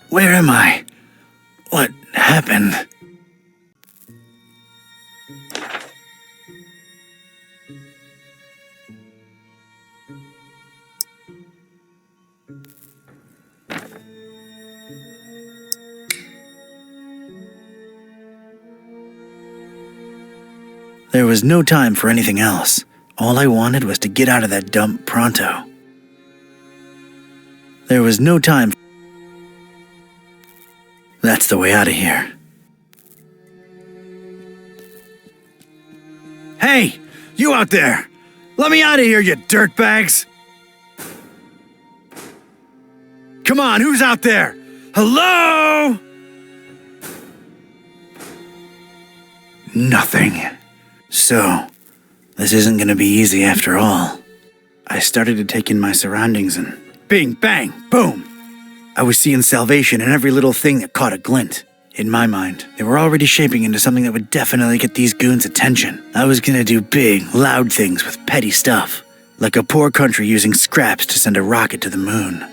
Where am I? What happened? There was no time for anything else. All I wanted was to get out of that dump pronto. There was no time. That's the way out of here. Hey, you out there! Let me out of here, you dirtbags! Come on, who's out there? Hello? Nothing. So, this isn't gonna be easy after all. I started to take in my surroundings and bing, bang, boom! I was seeing salvation in every little thing that caught a glint. In my mind, they were already shaping into something that would definitely get these goons' attention. I was gonna do big, loud things with petty stuff, like a poor country using scraps to send a rocket to the moon.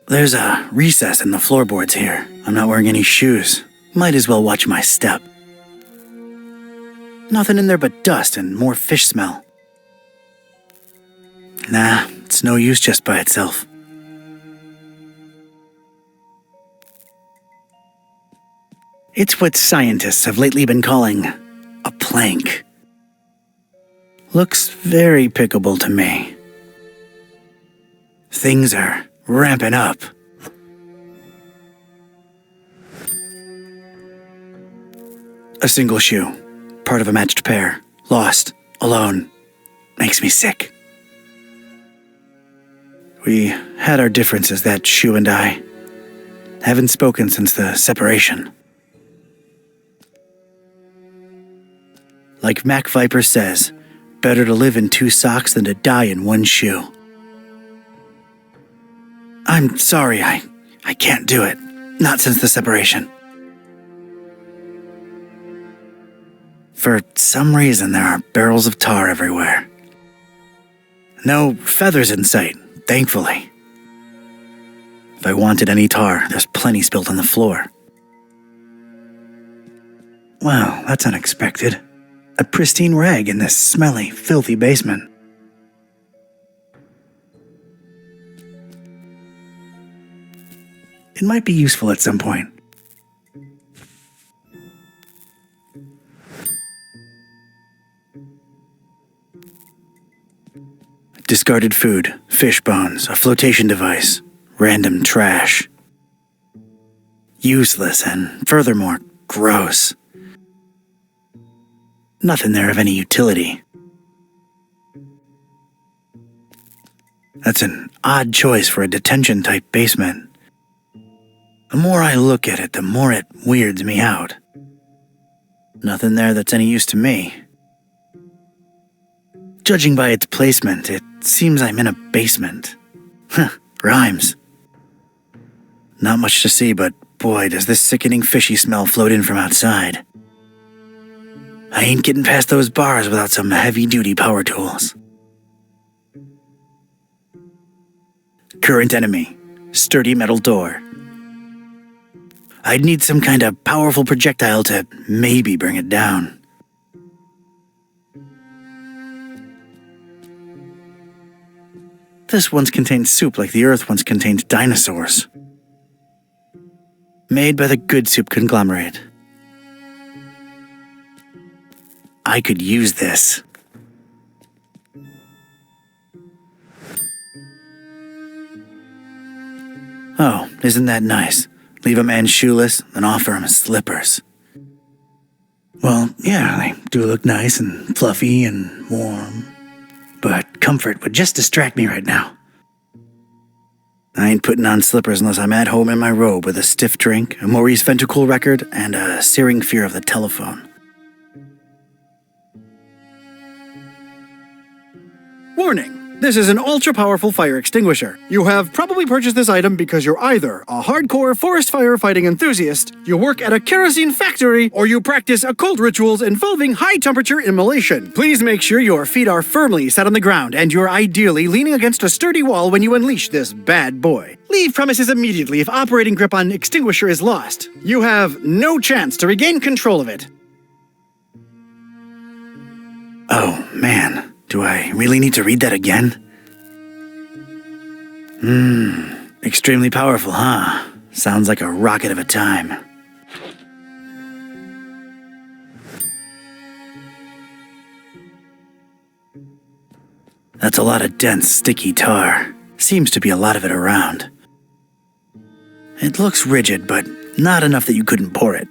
There's a recess in the floorboards here. I'm not wearing any shoes. Might as well watch my step. Nothing in there but dust and more fish smell. Nah, it's no use just by itself. It's what scientists have lately been calling a plank. Looks very pickable to me. Things are ramping up. A single shoe, part of a matched pair, lost, alone, makes me sick. We had our differences, that shoe and I. Haven't spoken since the separation. Like Mac Viper says, better to live in 2 socks than to die in 1 shoe. I'm sorry, I can't do it. Not since the separation. For some reason, there are barrels of tar everywhere. No feathers in sight, thankfully. If I wanted any tar, there's plenty spilled on the floor. Wow, that's unexpected. A pristine rag in this smelly, filthy basement. It might be useful at some point. Discarded food, fish bones, a flotation device, random trash. Useless and, furthermore, gross. Nothing there of any utility. That's an odd choice for a detention-type basement. The more I look at it, the more it weirds me out. Nothing there that's any use to me. Judging by its placement, it seems I'm in a basement. Huh, rhymes. Not much to see, but boy, does this sickening fishy smell float in from outside. I ain't getting past those bars without some heavy-duty power tools. Current enemy, sturdy metal door. I'd need some kind of powerful projectile to maybe bring it down. This once contained soup like the Earth once contained dinosaurs. Made by the Good Soup conglomerate. I could use this. Oh, isn't that nice? Leave a man shoeless, then offer him slippers. Well, yeah, they do look nice and fluffy and warm. But comfort would just distract me right now. I ain't putting on slippers unless I'm at home in my robe with a stiff drink, a Maurice Ventricle record, and a searing fear of the telephone. Warning! This is an ultra-powerful fire extinguisher. You have probably purchased this item because you're either a hardcore forest firefighting enthusiast, you work at a kerosene factory, or you practice occult rituals involving high-temperature immolation. Please make sure your feet are firmly set on the ground and you're ideally leaning against a sturdy wall when you unleash this bad boy. Leave premises immediately if operating grip on extinguisher is lost. You have no chance to regain control of it. Oh, man. Do I really need to read that again? Extremely powerful, huh? Sounds like a rocket of a time. That's a lot of dense, sticky tar. Seems to be a lot of it around. It looks rigid, but not enough that you couldn't pour it.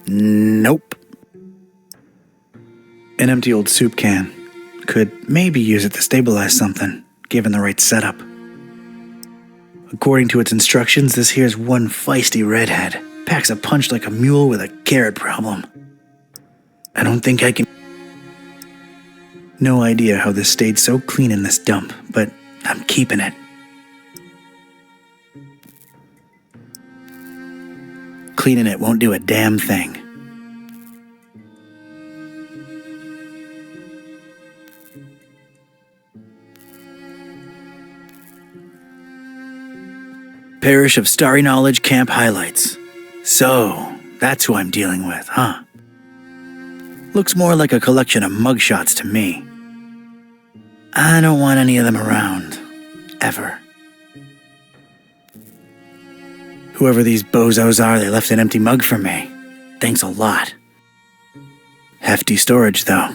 Nope. An empty old soup can. Could maybe use it to stabilize something, given the right setup. According to its instructions, this here's one feisty redhead. Packs a punch like a mule with a carrot problem. I don't think I can... No idea how this stayed so clean in this dump, but I'm keeping it. Cleaning it won't do a damn thing. Parish of Starry Knowledge Camp Highlights. So, that's who I'm dealing with, huh? Looks more like a collection of mugshots to me. I don't want any of them around. Ever. Whoever these bozos are, they left an empty mug for me. Thanks a lot. Hefty storage, though.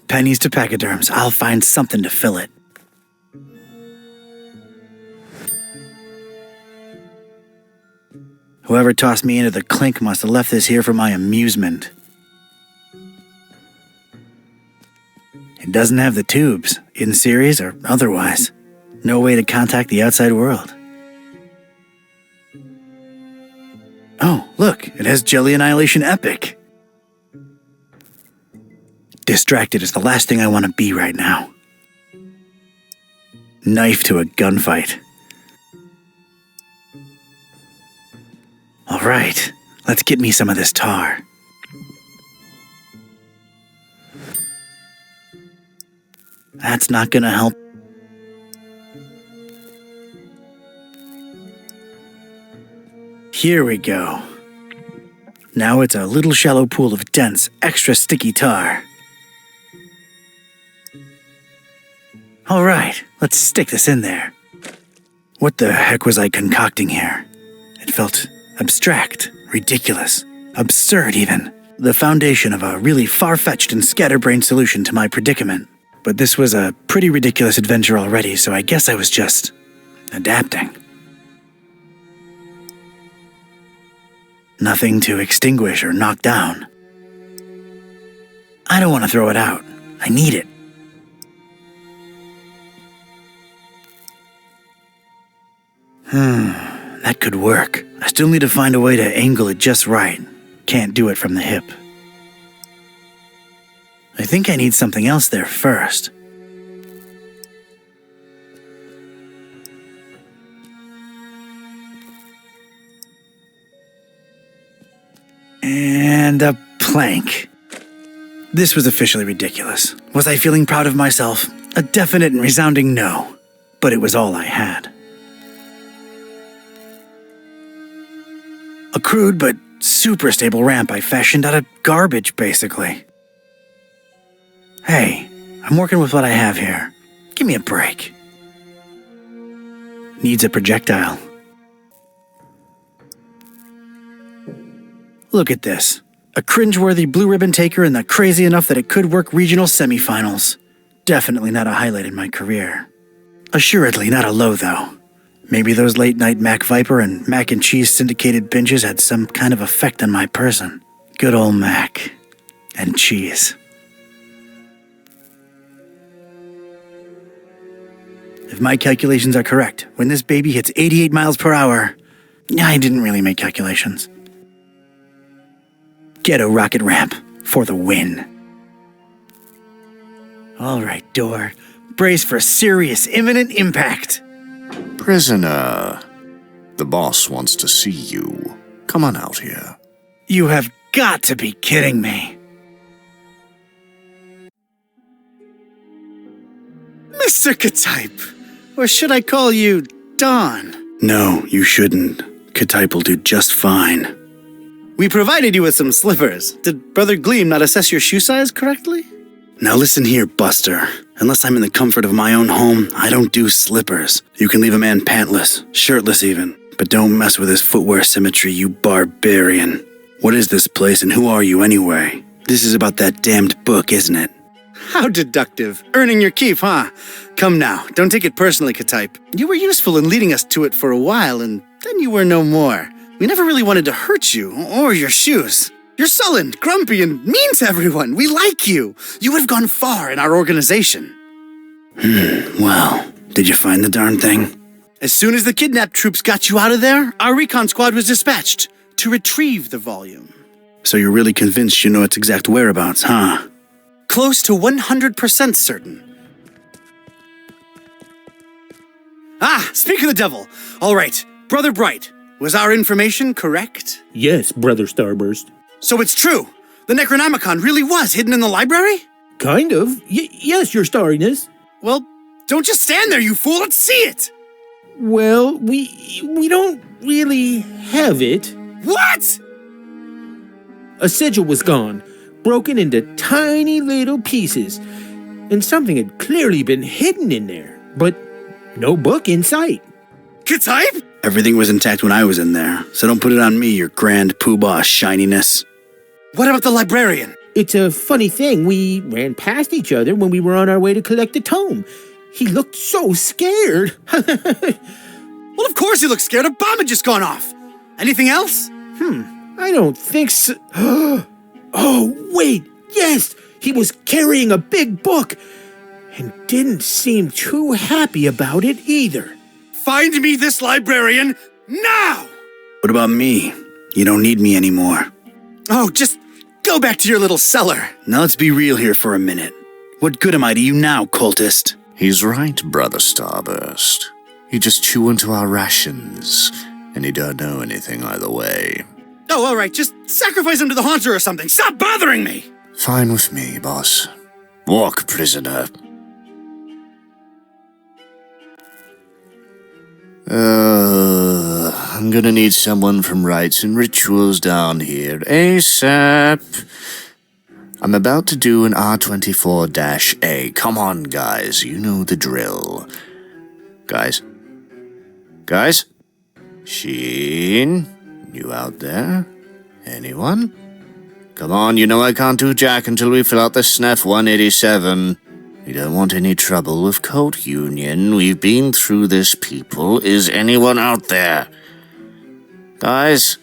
Pennies to pachyderms. I'll find something to fill it. Whoever tossed me into the clink must have left this here for my amusement. It doesn't have the tubes, in series or otherwise. No way to contact the outside world. Oh, look, it has Jelly Annihilation Epic. Distracted is the last thing I want to be right now. Knife to a gunfight. All right, let's get me some of this tar. That's not gonna help. Here we go. Now it's a little shallow pool of dense, extra sticky tar. All right, let's stick this in there. What the heck was I concocting here? It felt abstract, ridiculous, absurd even. The foundation of a really far-fetched and scatterbrained solution to my predicament. But this was a pretty ridiculous adventure already, so I guess I was just adapting. Nothing to extinguish or knock down. I don't want to throw it out. I need it. That could work. I still need to find a way to angle it just right. Can't do it from the hip. I think I need something else there first. And a plank. This was officially ridiculous. Was I feeling proud of myself? A definite and resounding no. But it was all I had. A crude but super stable ramp I fashioned out of garbage, basically. Hey, I'm working with what I have here. Give me a break. Needs a projectile. Look at this. A cringeworthy blue ribbon taker and the crazy enough that it could work regional semifinals. Definitely not a highlight in my career. Assuredly not a low, though. Maybe those late-night Mac Viper and mac and cheese syndicated binges had some kind of effect on my person. Good old mac and cheese. If my calculations are correct, when this baby hits 88 miles per hour... I didn't really make calculations. Ghetto rocket ramp for the win. All right, door. Brace for serious, imminent impact. Prisoner, the boss wants to see you. Come on out here. You have got to be kidding me. Mr. Ktype, or should I call you Don? No, you shouldn't. Ktype will do just fine. We provided you with some slippers. Did Brother Gleam not assess your shoe size correctly? Now listen here, Buster. Unless I'm in the comfort of my own home, I don't do slippers. You can leave a man pantless, shirtless even, but don't mess with his footwear symmetry, you barbarian. What is this place and who are you anyway? This is about that damned book, isn't it? How deductive. Earning your keep, huh? Come now, don't take it personally, Ktype. You were useful in leading us to it for a while, and then you were no more. We never really wanted to hurt you, or your shoes. You're sullen, grumpy, and mean to everyone. We like you. You would have gone far in our organization. Well, did you find the darn thing? As soon as the kidnapped troops got you out of there, our recon squad was dispatched to retrieve the volume. So you're really convinced you know its exact whereabouts, huh? Close to 100% certain. Ah, speak of the devil. All right, Brother Bright, was our information correct? Yes, Brother Starburst. So it's true. The Necronomicon really was hidden in the library? Kind of. Yes, Your Starriness. Well, don't just stand there, you fool. Let's see it. Well, we don't really have it. What? A sigil was gone, broken into tiny little pieces, and something had clearly been hidden in there, but no book in sight. Ktype? Everything was intact when I was in there, so don't put it on me, your grand poobah shininess. What about the librarian? It's a funny thing, we ran past each other when we were on our way to collect the tome. He looked so scared. Well, of course he looked scared. A bomb had just gone off. Anything else? I don't think so. Oh, wait, yes! He was carrying a big book, and didn't seem too happy about it either. Find me this librarian now! What about me? You don't need me anymore. Oh, just go back to your little cellar. Now let's be real here for a minute. What good am I to you now, cultist? He's right, Brother Starburst. You just chew into our rations, and you don't know anything either way. Oh, all right, just sacrifice him to the haunter or something. Stop bothering me! Fine with me, boss. Walk, prisoner. I'm gonna need someone from Rites and Rituals down here ASAP. I'm about to do an R24-A. Come on, guys. You know the drill. Guys? Sheen? You out there? Anyone? Come on, you know I can't do jack until we fill out the SNF 187. We don't want any trouble with Cult Union. We've been through this, people. Is anyone out there? Guys?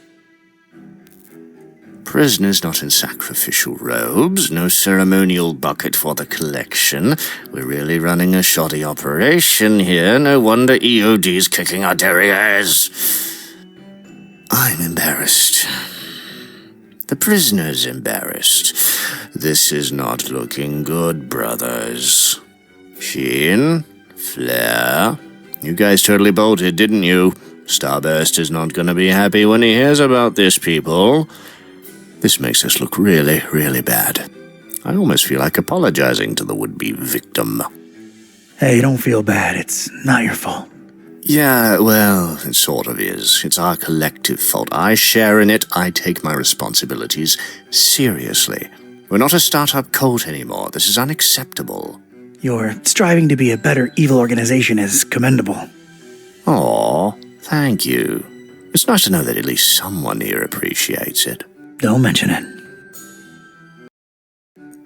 Prisoners not in sacrificial robes. No ceremonial bucket for the collection. We're really running a shoddy operation here. No wonder EOD's kicking our derrieres. I'm embarrassed. The prisoner's embarrassed. This is not looking good, brothers. Sheen? Flair? You guys totally bolted, didn't you? Starburst is not gonna be happy when he hears about this, people. This makes us look really, really bad. I almost feel like apologizing to the would-be victim. Hey, don't feel bad. It's not your fault. Yeah, well, it sort of is. It's our collective fault. I share in it. I take my responsibilities seriously. We're not a startup cult anymore. This is unacceptable. Your striving to be a better evil organization is commendable. Aw, thank you. It's nice to know that at least someone here appreciates it. Don't mention it.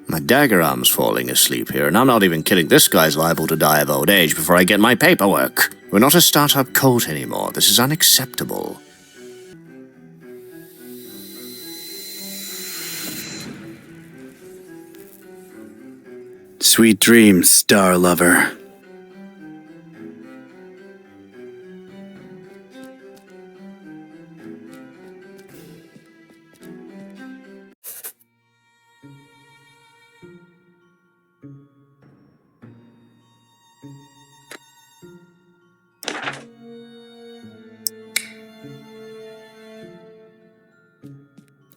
My dagger arm's falling asleep here, and I'm not even kidding. This guy's liable to die of old age before I get my paperwork. We're not a startup cult anymore. This is unacceptable. Sweet dreams, star lover.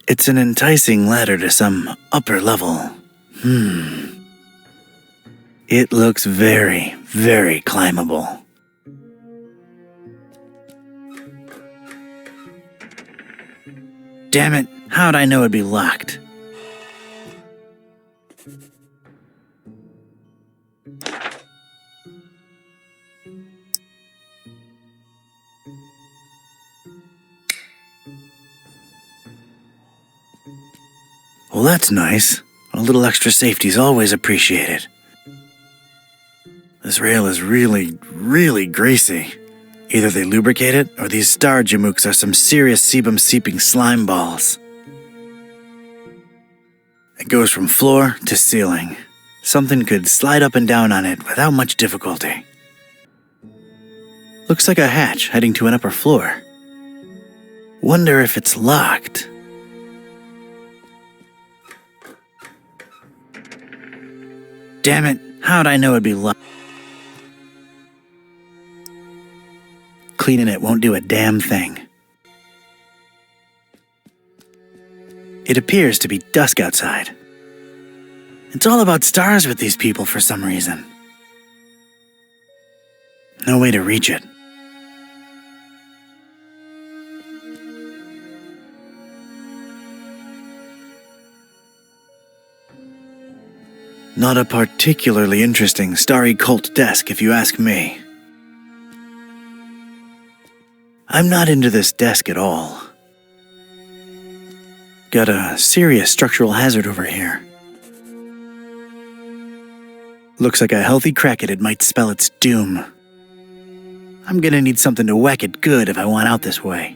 It's an enticing ladder to some upper level. It looks very, very climbable. Damn it, how'd I know it'd be locked? Well, that's nice. A little extra safety's always appreciated. This rail is really, really greasy. Either they lubricate it, or these star jamooks are some serious sebum-seeping slime balls. It goes from floor to ceiling. Something could slide up and down on it without much difficulty. Looks like a hatch heading to an upper floor. Wonder if it's locked. Damn it, how'd I know it'd be locked? Cleaning it won't do a damn thing. It appears to be dusk outside. It's all about stars with these people for some reason. No way to reach it. Not a particularly interesting starry cult desk, if you ask me. I'm not into this desk at all. Got a serious structural hazard over here. Looks like a healthy crack at it might spell its doom. I'm gonna need something to whack it good if I want out this way.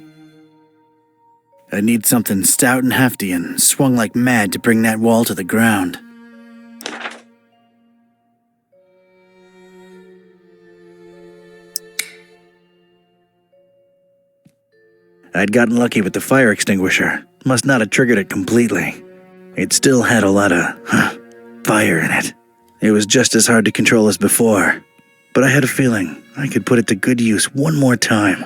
I need something stout and hefty and swung like mad to bring that wall to the ground. I'd gotten lucky with the fire extinguisher. Must not have triggered it completely. It still had a lot of fire in it. It was just as hard to control as before, but I had a feeling I could put it to good use one more time.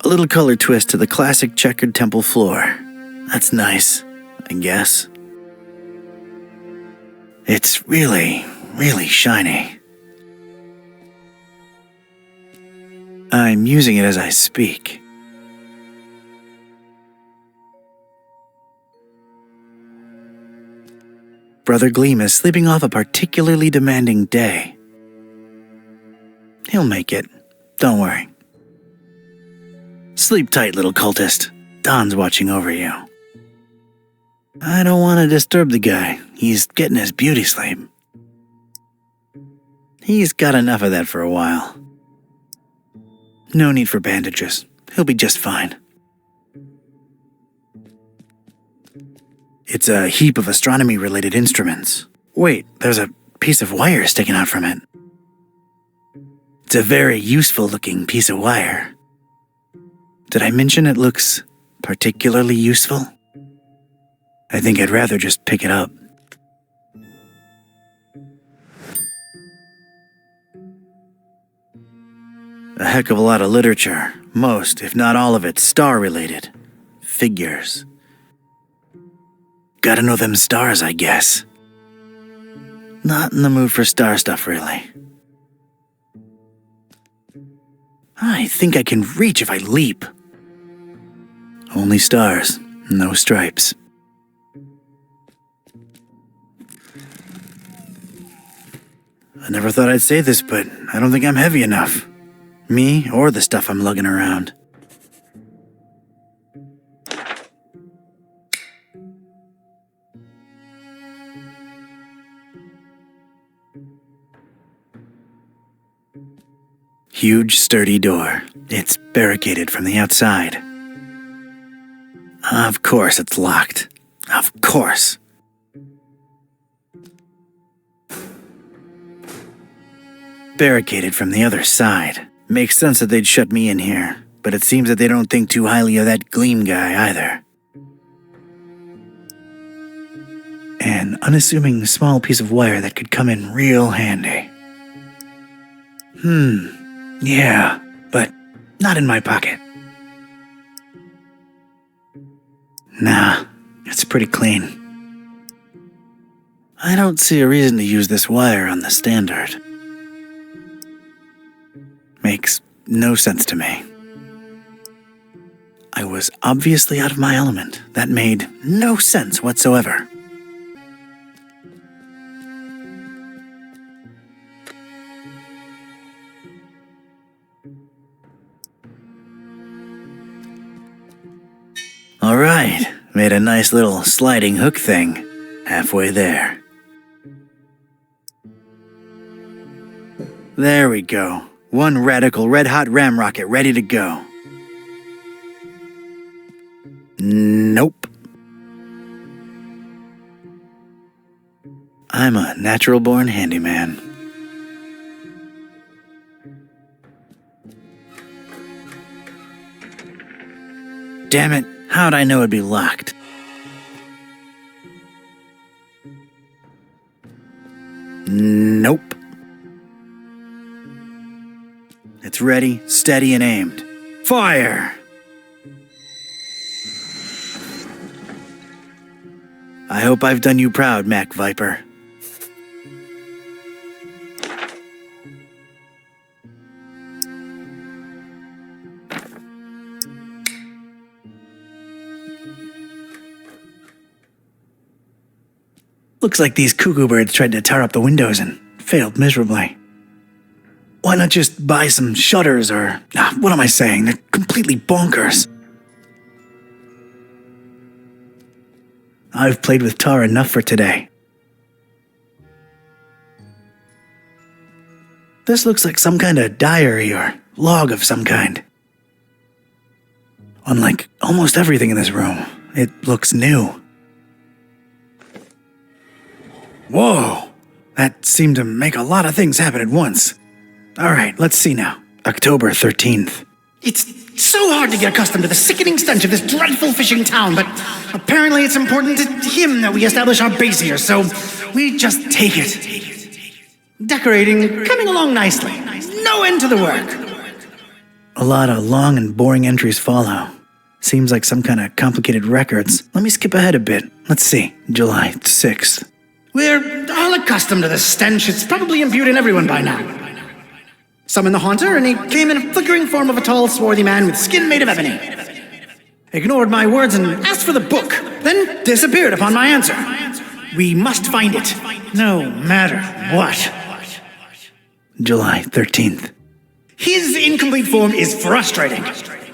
A little color twist to the classic checkered temple floor. That's nice, I guess. It's really, really shiny. I'm using it as I speak. Brother Gleam is sleeping off a particularly demanding day. He'll make it. Don't worry. Sleep tight, little cultist. Don's watching over you. I don't want to disturb the guy. He's getting his beauty sleep. He's got enough of that for a while. No need for bandages. He'll be just fine. It's a heap of astronomy-related instruments. Wait, there's a piece of wire sticking out from it. It's a very useful-looking piece of wire. Did I mention it looks particularly useful? I think I'd rather just pick it up. A heck of a lot of literature, most, if not all of it, star-related. Figures. Gotta know them stars, I guess. Not in the mood for star stuff, really. I think I can reach if I leap. Only stars, no stripes. I never thought I'd say this, but I don't think I'm heavy enough. Me or the stuff I'm lugging around. Huge, sturdy door. It's barricaded from the outside. Of course it's locked. Of course. barricaded from the other side. Makes sense that they'd shut me in here, but it seems that they don't think too highly of that Gleam guy either. An unassuming small piece of wire that could come in real handy. Yeah, but not in my pocket. Nah, it's pretty clean. I don't see a reason to use this wire on the standard. Makes no sense to me. I was obviously out of my element. That made no sense whatsoever. All right, made a nice little sliding hook thing halfway there. There we go. One radical red-hot ram rocket ready to go. Nope. I'm a natural-born handyman. Damn it, how'd I know it'd be locked? Nope. It's ready, steady, and aimed. Fire! I hope I've done you proud, Mac Viper. Looks like these cuckoo birds tried to tar up the windows and failed miserably. Why not just buy some shutters or... what am I saying? They're completely bonkers. I've played with tar enough for today. This looks like some kind of diary or log of some kind. Unlike almost everything in this room, it looks new. Whoa! That seemed to make a lot of things happen at once. Alright, let's see now. October 13th. It's so hard to get accustomed to the sickening stench of this dreadful fishing town, but apparently it's important to him that we establish our base here, so we just take it. Decorating, coming along nicely. No end to the work. A lot of long and boring entries follow. Seems like some kind of complicated records. Let me skip ahead a bit. Let's see. July 6th. We're all accustomed to the stench. It's probably imbued in everyone by now. Summoned the haunter, and he came in a flickering form of a tall, swarthy man with skin made of ebony. Ignored my words and asked for the book, then disappeared upon my answer. We must find it, no matter what. July 13th. His incomplete form is frustrating.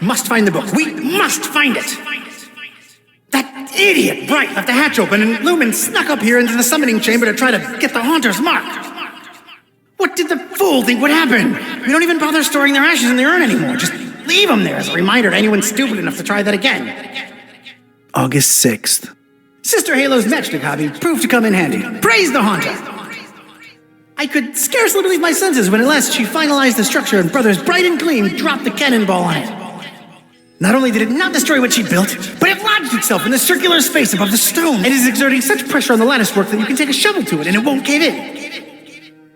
Must find the book. We must find it. That idiot Bright left the hatch open, and Lumen snuck up here into the summoning chamber to try to get the haunter's mark. What did the fool think would happen? We don't even bother storing their ashes in the urn anymore. Just leave them there as a reminder to anyone stupid enough to try that again. August 6th. Sister Halo's matchstick hobby proved to come in handy. Praise the haunter! I could scarcely believe my senses when at last she finalized the structure and Brothers Bright and Gleam dropped the cannonball on it. Not only did it not destroy what she built, but it lodged itself in the circular space above the stone. It is exerting such pressure on the lattice work that you can take a shovel to it and it won't cave in.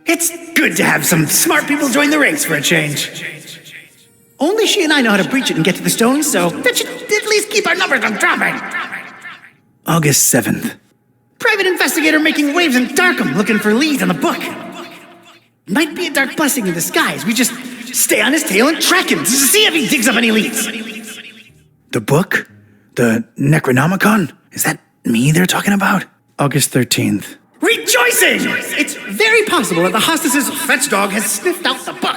It's good to have some smart people join the ranks for a change. Only she and I know how to breach it and get to the stone, so that should at least keep our numbers from dropping. August 7th. Private investigator making waves in Darkham looking for leads on the book. Might be a dark blessing in disguise. We just stay on his tail and track him to see if he digs up any leads. The book? The Necronomicon? Is that me they're talking about? August 13th. Rejoicing! It's very possible that the hostess's fetch dog has sniffed out the book.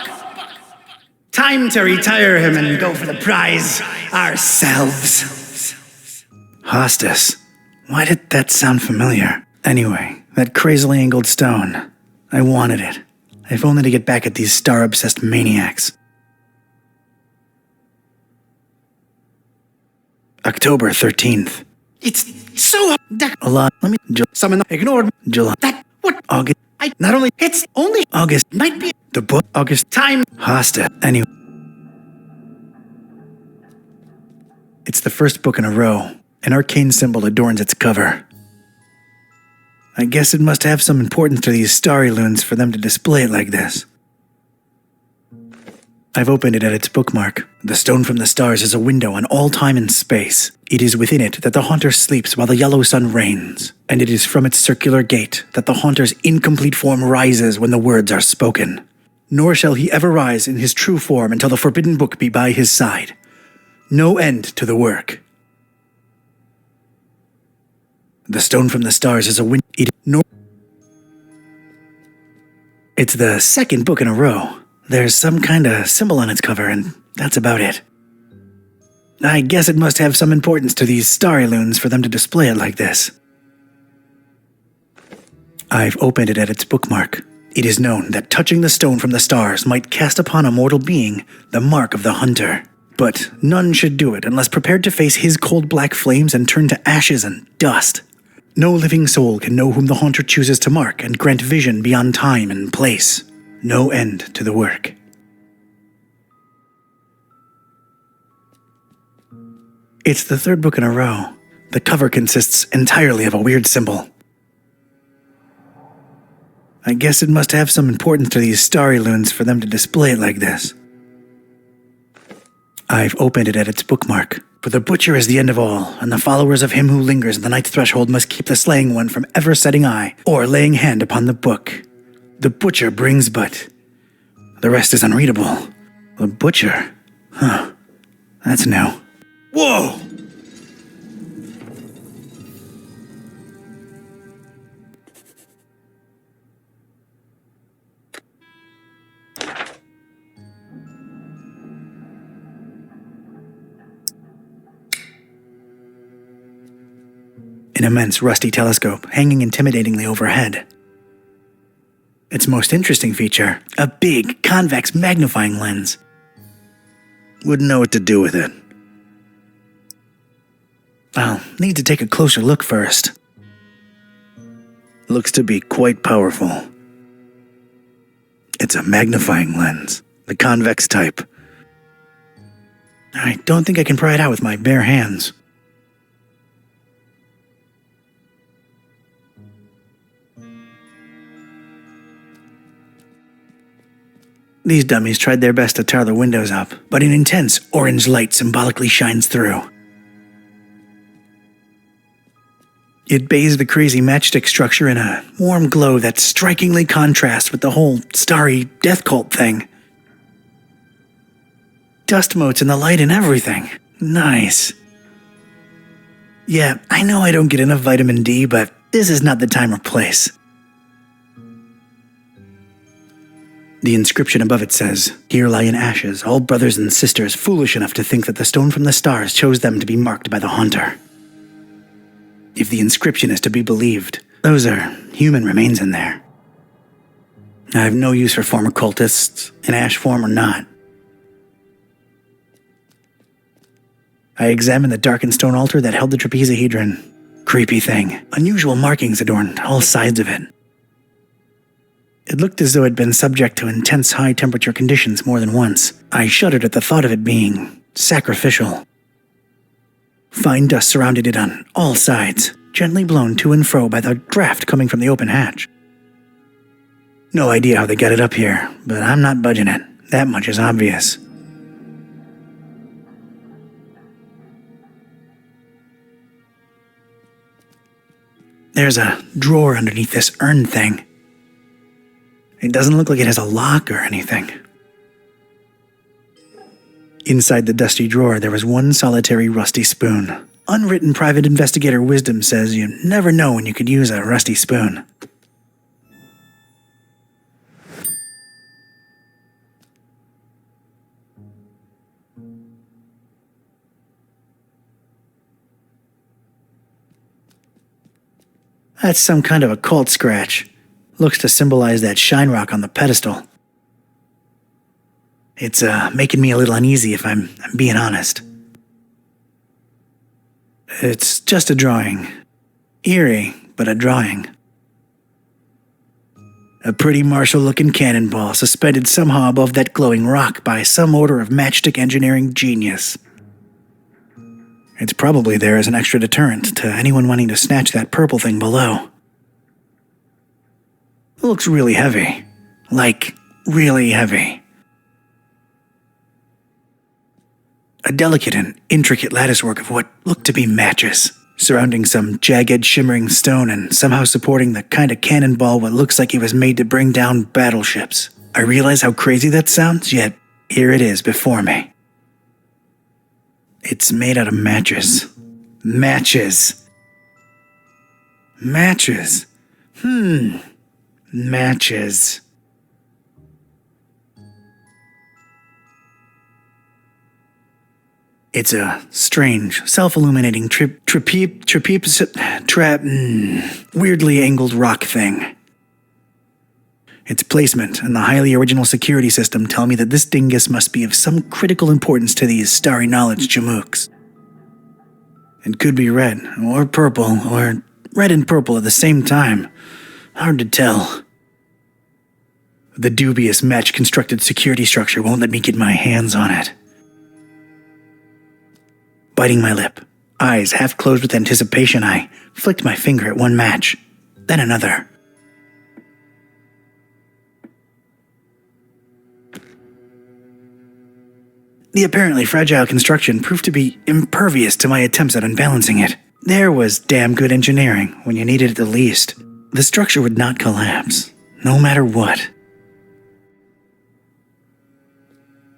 Time to retire him and go for the prize ourselves. Hostess. Why did that sound familiar? Anyway, that crazily angled stone. I wanted it. If only to get back at these star-obsessed maniacs. October 13th. It's so A lot. Let me... summon the ignored July. that what August. Not only, it's only August, might be the book, August, time, Hosta, anyway. It's the first book in a row. An arcane symbol adorns its cover. I guess it must have some importance to these starry loons for them to display it like this. I've opened it at its bookmark. The stone from the stars is a window on all time and space. It is within it that the haunter sleeps while the yellow sun reigns, and it is from its circular gate that the haunter's incomplete form rises when the words are spoken. Nor shall he ever rise in his true form until the forbidden book be by his side. No end to the work. The stone from the stars is a window. It's the second book in a row. There's some kind of symbol on its cover, and that's about it. I guess it must have some importance to these starry loons for them to display it like this. I've opened it at its bookmark. It is known that touching the stone from the stars might cast upon a mortal being the mark of the hunter. But none should do it unless prepared to face his cold black flames and turn to ashes and dust. No living soul can know whom the haunter chooses to mark and grant vision beyond time and place. No end to the work. It's the third book in a row. The cover consists entirely of a weird symbol. I guess it must have some importance to these starry loons for them to display it like this. I've opened it at its bookmark. For the butcher is the end of all, and the followers of him who lingers at the night's threshold must keep the slaying one from ever setting eye or laying hand upon the book. The butcher brings but... The rest is unreadable. The butcher? Huh. That's new. Whoa! An immense rusty telescope hanging intimidatingly overhead. Its most interesting feature, a big, convex magnifying lens. Wouldn't know what to do with it. I'll need to take a closer look first. Looks to be quite powerful. It's a magnifying lens, the convex type. I don't think I can pry it out with my bare hands. These dummies tried their best to tar the windows up, but an intense orange light symbolically shines through. It bathes the crazy matchstick structure in a warm glow that strikingly contrasts with the whole starry death cult thing. Dust motes in the light and everything. Nice. Yeah, I know I don't get enough vitamin D, but this is not the time or place. The inscription above it says, "Here lie in ashes all brothers and sisters foolish enough to think that the stone from the stars chose them to be marked by the haunter." If the inscription is to be believed, those are human remains in there. I have no use for former cultists, in ash form or not. I examined the darkened stone altar that held the trapezohedron. Creepy thing. Unusual markings adorned all sides of it. It looked as though it had been subject to intense high-temperature conditions more than once. I shuddered at the thought of it being sacrificial. Fine dust surrounded it on all sides, gently blown to and fro by the draft coming from the open hatch. No idea how they got it up here, but I'm not budging it. That much is obvious. There's a drawer underneath this urn thing. It doesn't look like it has a lock or anything. Inside the dusty drawer, there was one solitary rusty spoon. Unwritten private investigator wisdom says you never know when you could use a rusty spoon. That's some kind of occult scratch. Looks to symbolize that shine rock on the pedestal. It's making me a little uneasy if I'm being honest. It's just a drawing. Eerie, but a drawing. A pretty martial-looking cannonball suspended somehow above that glowing rock by some order of matchstick engineering genius. It's probably there as an extra deterrent to anyone wanting to snatch that purple thing below. It looks really heavy. Like, really heavy. A delicate and intricate latticework of what looked to be matches, surrounding some jagged, shimmering stone and somehow supporting the kind of cannonball what looks like it was made to bring down battleships. I realize how crazy that sounds, yet here it is before me. It's made out of matches. Matches. Matches. Matches. It's a strange, self-illuminating weirdly angled rock thing. Its placement and the highly original security system tell me that this dingus must be of some critical importance to these starry knowledge jamooks. It could be red, or purple, or red and purple at the same time. Hard to tell. The dubious match-constructed security structure won't let me get my hands on it. Biting my lip, eyes half closed with anticipation, I flicked my finger at one match, then another. The apparently fragile construction proved to be impervious to my attempts at unbalancing it. There was damn good engineering when you needed it the least. The structure would not collapse, no matter what.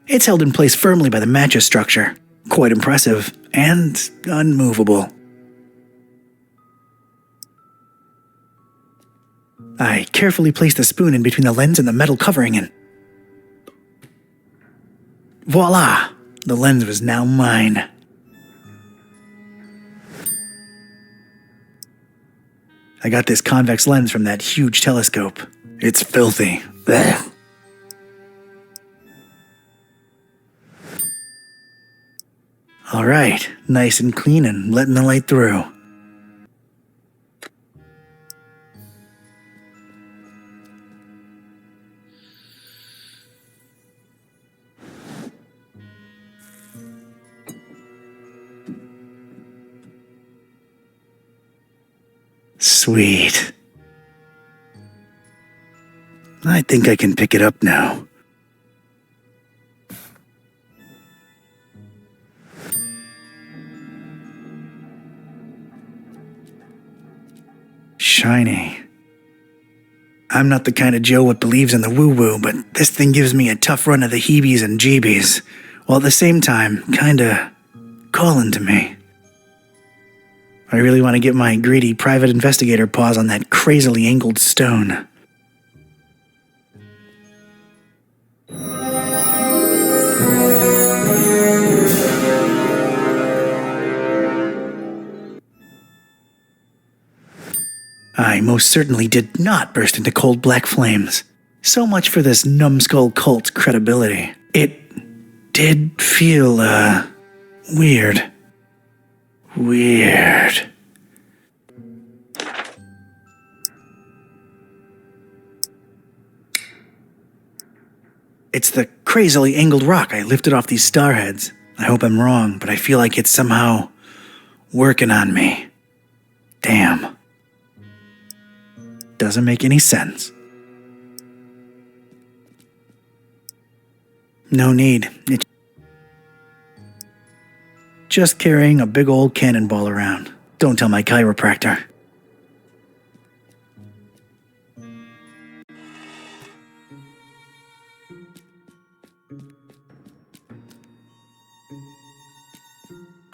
It's held in place firmly by the matches structure. Quite impressive and unmovable. I carefully placed the spoon in between the lens and the metal covering and voila! The lens was now mine. I got this convex lens from that huge telescope. It's filthy. Ugh. All right, nice and clean and letting the light through. Sweet. I think I can pick it up now. Shiny. I'm not the kind of Joe what believes in the woo-woo, but this thing gives me a tough run of the heebies and jeebies, while at the same time, kinda calling to me. I really want to get my greedy private investigator paws on that crazily angled stone. I most certainly did not burst into cold black flames. So much for this numbskull cult's credibility. It did feel, weird. Weird. It's the crazily angled rock I lifted off these starheads. I hope I'm wrong, but I feel like it's somehow working on me. Damn. Doesn't make any sense. No need. It's just carrying a big old cannonball around. Don't tell my chiropractor.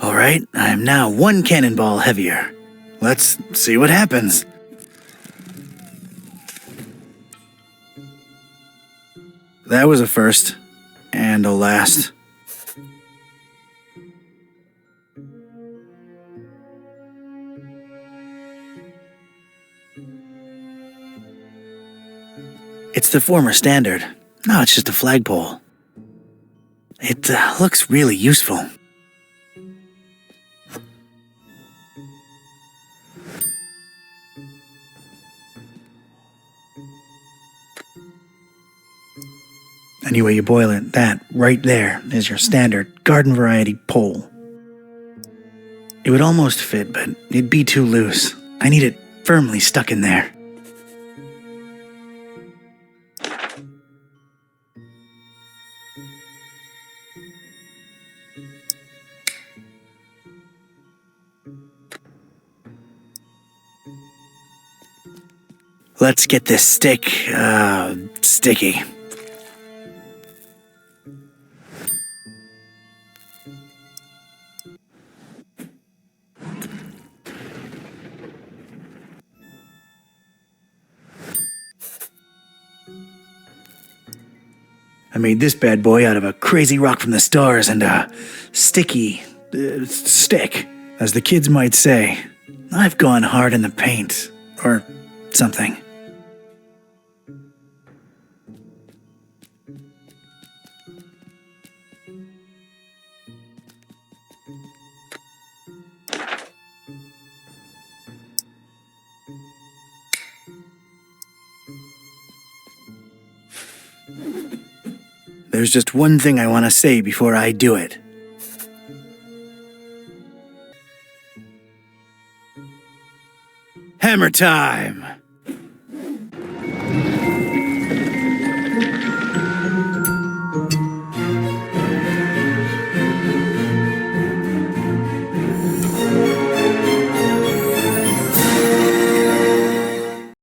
Alright, I'm now one cannonball heavier. Let's see what happens. That was a first, and a last. It's the former standard. Now it's just a flagpole. It looks really useful. Any way you boil it, that right there is your standard garden variety pole. It would almost fit, but it'd be too loose. I need it firmly stuck in there. Let's get this stick, sticky. I made this bad boy out of a crazy rock from the stars and a sticky stick. As the kids might say, I've gone hard in the paint, or something. There's just one thing I want to say before I do it. Hammer time!